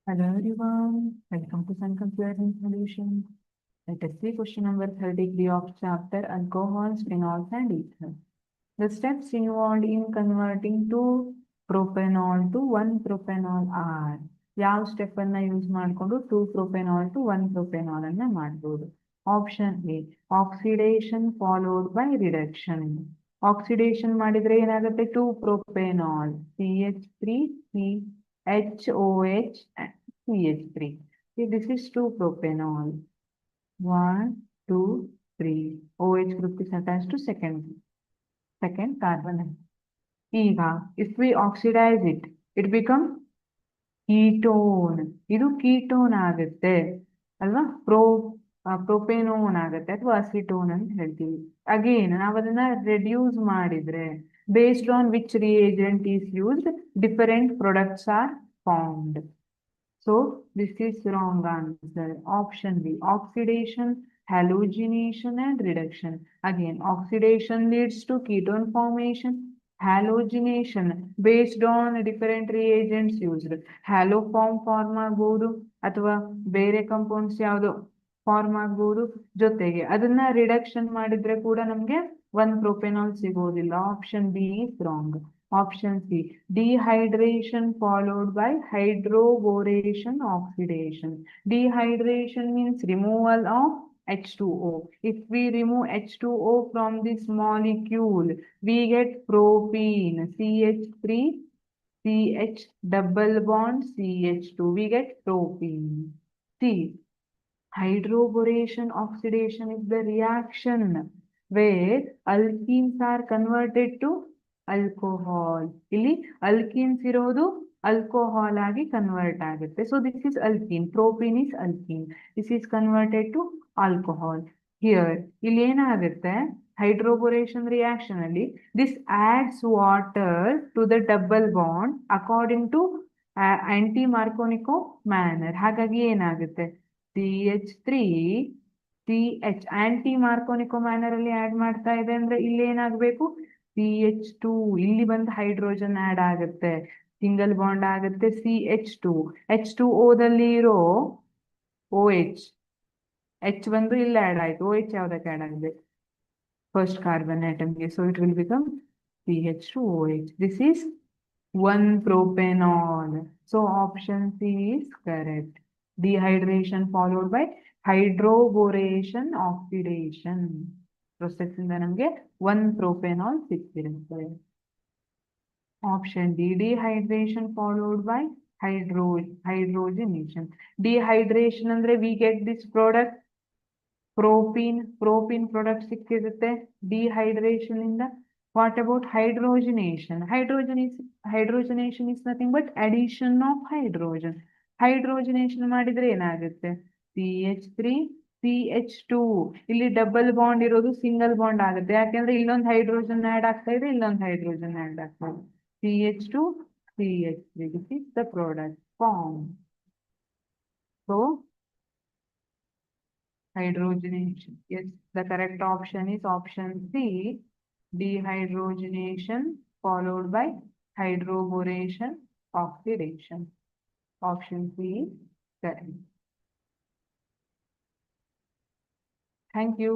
Hello everyone, welcome to Sun Comparison Solutions. Let us see question number 33 of chapter Alcohols, Phenols and Ether. The steps involved in converting two propanol to 1-propanol are ಯಾವ step ಅನ್ನ use ಮಾಡಿಕೊಂಡು 2-propanol to 1-propanol ಅನ್ನ ಮಾಡಬಹುದು. Option A oxidation followed by reduction. Oxidation ಮಾಡಿದ್ರೆ ಏನಾಗುತ್ತೆ 2-propanol CH3 CHOH CH3. See, this is 2-propanol. 1, 2, 3. OH group is attached to second carbon. Ega, if we oxidize it, it becomes ketone. Idu ketone ಆಗುತ್ತೆ ಅಲ್ವಾ? Propanone ಆಗುತ್ತೆ ಅಥವಾ acetone ಅಂತ ಹೇಳ್ತೀವಿ. Again ನಾವು ಅದನ್ನ ರೆಡ್ಯೂಸ್ ಮಾಡಿದ್ರೆ based on which reagent is used different products are formed. So this is wrong answer. Option B, oxidation, halogenation and reduction. Again, oxidation leads to ketone formation. Halogenation based on different reagents used. Halo form ಆಗಬಹುದು ಅಥವಾ ಬೇರೆ compounds ಯಾವುದು form ಆಗಬಹುದು. ಜೊತೆಗೆ ಅದನ್ನ reduction ಮಾಡಿದ್ರೆ ಕೂಡ ನಮ್ಗೆ 1-propanol ಸಿಗೋದಿಲ್ಲ. Option B is wrong. Option C, dehydration followed by hydroboration oxidation. Dehydration means removal of H2O. If we remove H2O from this molecule, we get propene, CH3, CH double bond CH2. We get propene. C, hydroboration oxidation is the reaction where alkenes are converted to alcohol. ಇಲ್ಲಿ alkenes ಇರೋದು alcohol ಆಗಿ convert ಆಗುತ್ತೆ. So this is alkene. Propene is alkene. This is converted to alcohol. Here ಇಲ್ಲಿ ಏನಾಗುತ್ತೆ hydroboration reaction ಅಲ್ಲಿ this adds water to the double bond according to anti-Markovnikov manner. ಹಾಗಾಗಿ ಏನಾಗುತ್ತೆ CH3 CH anti-Markovnikov manner ಅಲ್ಲಿ add ಮಾಡ್ತಾ ಇದೆ ಅಂದ್ರೆ ಇಲ್ಲಿ ಏನಾಗಬೇಕು CH2 ಇಲ್ಲಿ ಬಂದು ಹೈಡ್ರೋಜನ್ ಆಡ್ ಆಗುತ್ತೆ, ಸಿಂಗಲ್ ಬಾಂಡ್ ಆಗುತ್ತೆ CH2. H2O ದಲ್ಲಿ ಇರೋ OH H ಬಂದು ಇಲ್ಲಿ ಆಡ್ ಆಯ್ತು. OH ಯಾವ್ದಕ್ಕೆ ಆಡ್ ಆಗಿದೆ ಫಸ್ಟ್ ಕಾರ್ಬನ್ ಆಟಮ್ಗೆ. So it will become CH2OH. This is 1-propanol. So option C is correct. Dehydration followed by hydroboration oxidation process ಇಂದ ನಮಗೆ 1-propanol ಸಿಕ್ಕಿರುತ್ತೆ. Option D dehydration followed by hydrogenation. Dehydration ಅಂದ್ರೆ we get this product propene product ಸಿಕ್ಕಿರುತ್ತೆ dehydration ಇಂದ. What about hydrogenation? Hydrogenation is nothing but addition of hydrogen. Hydrogenation ಮಾಡಿದ್ರೆ ಏನಾಗುತ್ತೆ CH3 CH2. ಇಲ್ಲಿ double bond ಇರೋದು ಸಿಂಗಲ್ ಬಾಂಡ್ ಆಗುತ್ತೆ, ಯಾಕೆಂದ್ರೆ ಇಲ್ಲೊಂದು ಹೈಡ್ರೋಜನ್ ಆಡ್ ಆಗ್ತಾ ಇದೆ, ಇಲ್ಲೊಂದು ಹೈಡ್ರೋಜನ್ ಆಡ್ ಆಗ್ತಾ ಇದೆ. CH2 CH3. This is the product form. So hydrogenation. Yes, the correct option is option C, dehydrogenation followed by hydroboration oxidation. Option C is correct. Thank you.